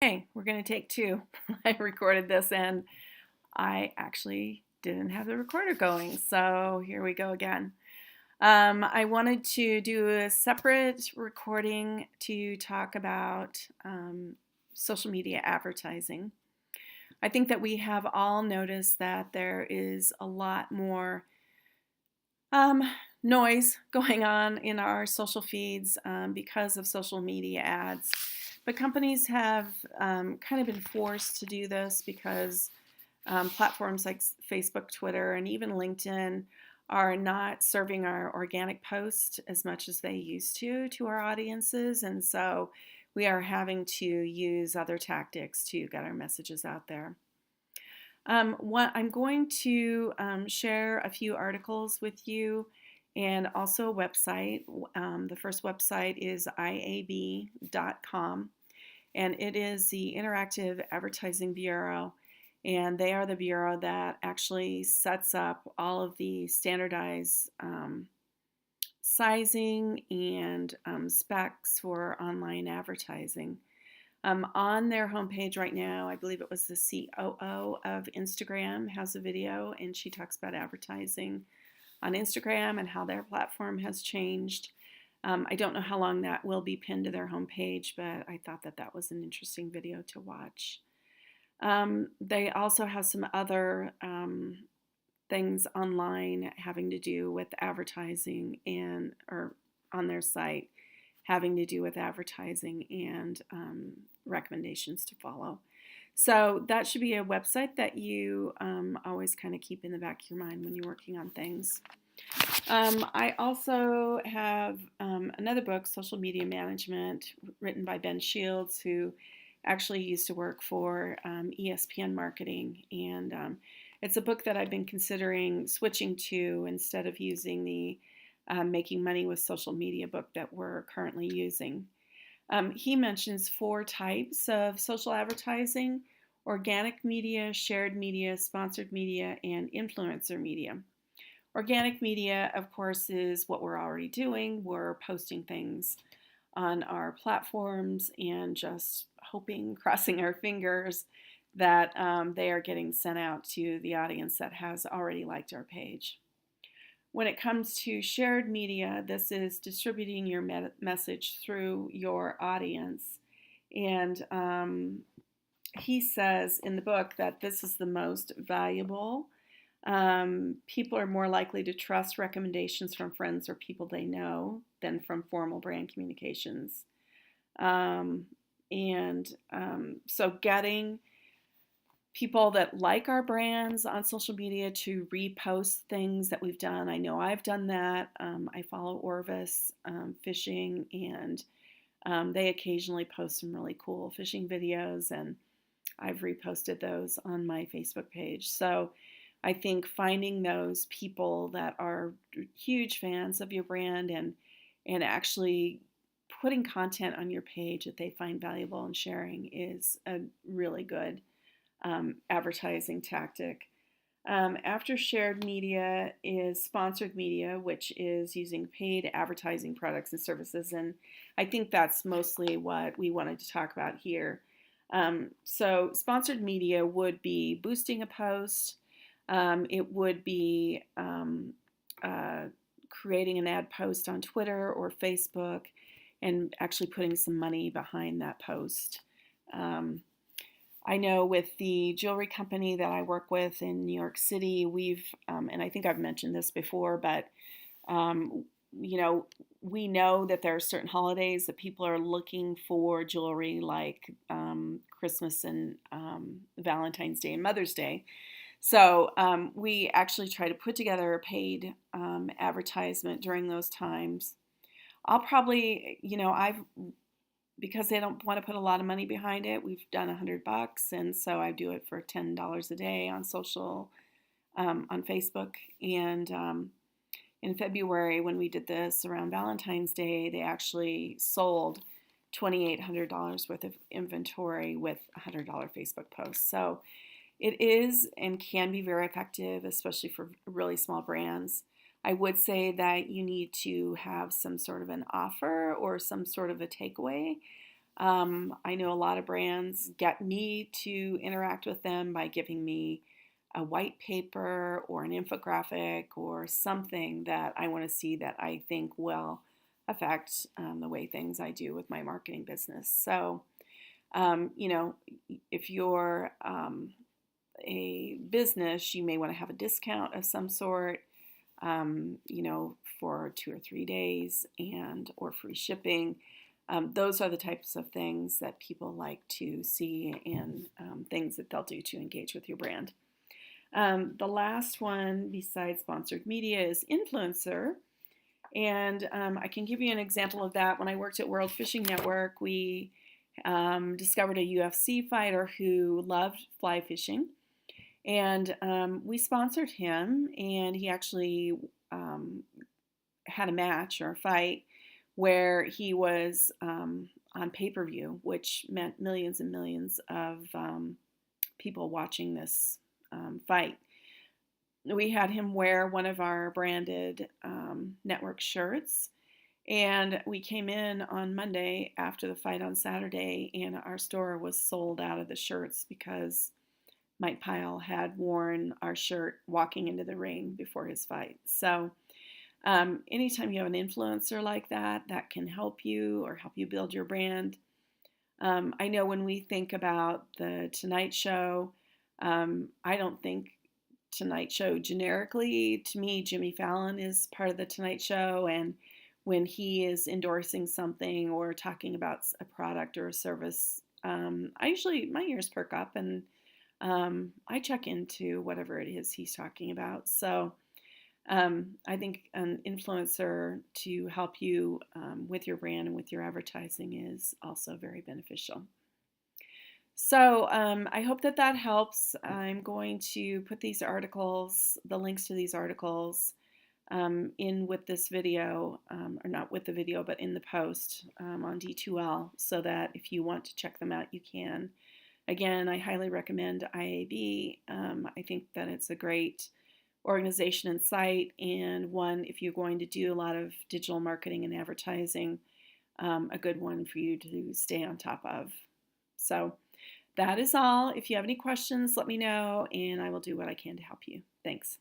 Hey, we're going to take two. I recorded this and I actually didn't have the recorder going, so here we go again. I wanted to do a separate recording to talk about social media advertising. I think that we have all noticed that there is a lot more um, noise going on in our social feeds because of social media ads. But companies have kind of been forced to do this because platforms like Facebook, Twitter, and even LinkedIn are not serving our organic post as much as they used to our audiences. And so we are having to use other tactics to get our messages out there. I'm going to share a few articles with you and also a website. The first website is iab.com, and it is the Interactive Advertising Bureau. And they are the bureau that actually sets up all of the standardized sizing and specs for online advertising. On their homepage right now, I believe it was the COO of Instagram has a video, and she talks about advertising on Instagram and how their platform has changed. I don't know how long that will be pinned to their homepage, but I thought that that was an interesting video to watch. They also have some other things online having to do with advertising and or on their site having to do with advertising and recommendations to follow. So that should be a website that you always kind of keep in the back of your mind when you're working on things. I also have another book, Social Media Management, written by Ben Shields, who actually used to work for ESPN Marketing. And it's a book that I've been considering switching to instead of using the Making Money with Social Media book that we're currently using. He mentions four types of social advertising: organic media, shared media, sponsored media, and influencer media. Organic media, of course, is what we're already doing. We're posting things on our platforms and just hoping, crossing our fingers, that they are getting sent out to the audience that has already liked our page. When it comes to shared media, this is distributing your message through your audience. And he says in the book that this is the most valuable. People are more likely to trust recommendations from friends or people they know than from formal brand communications. Um, so getting people that like our brands on social media to repost things that we've done. I know I've done that. I follow Orvis Fishing, and they occasionally post some really cool fishing videos, and I've reposted those on my Facebook page. So I think finding those people that are huge fans of your brand and actually putting content on your page that they find valuable and sharing is a really good advertising tactic. After shared media is sponsored media, which is using paid advertising products and services. And I think that's mostly what we wanted to talk about here. So, sponsored media would be boosting a post, it would be creating an ad post on Twitter or Facebook and actually putting some money behind that post. I know with the jewelry company that I work with in New York City, and I think I've mentioned this before, but um, you know, we know that there are certain holidays that people are looking for jewelry, like Christmas and Valentine's Day and Mother's Day. So we actually try to put together a paid advertisement during those times. I'll probably, I've because they don't want to put a lot of money behind it. We've done $100, and so I do it for $10 a day on social, on Facebook. And in February, when we did this around Valentine's Day, they actually sold $2,800 worth of inventory with a $100 Facebook post. So it is and can be very effective, especially for really small brands. I would say that you need to have some sort of an offer or some sort of a takeaway. I know a lot of brands get me to interact with them by giving me a white paper or an infographic or something that I want to see that I think will affect the way things I do with my marketing business. So, you know, if you're a business, you may want to have a discount of some sort, you know, for 2 or 3 days and or free shipping. Those are the types of things that people like to see and things that they'll do to engage with your brand. The last one, besides sponsored media, is influencer. And I can give you an example of that. When I worked at World Fishing Network, we discovered a UFC fighter who loved fly fishing. And we sponsored him, and he actually had a match or a fight where he was on pay-per-view, which meant millions and millions of people watching this fight. We had him wear one of our branded network shirts, and we came in on Monday after the fight on Saturday, and our store was sold out of the shirts because Mike Pyle had worn our shirt walking into the ring before his fight. So anytime you have an influencer like that, that can help you or help you build your brand. I know when we think about the Tonight Show, I don't think Tonight Show generically. To me, Jimmy Fallon is part of the Tonight Show, and when he is endorsing something or talking about a product or a service, my ears perk up and I check into whatever it is he's talking about. So I think an influencer to help you with your brand and with your advertising is also very beneficial. So I hope that that helps. I'm going to put these articles, the links to these articles, in with this video, or not with the video, but in the post on D2L, so that if you want to check them out, you can. Again, I highly recommend IAB. I think that it's a great organization and site, and one, if you're going to do a lot of digital marketing and advertising, a good one for you to stay on top of. So that is all. If you have any questions, let me know, and I will do what I can to help you. Thanks.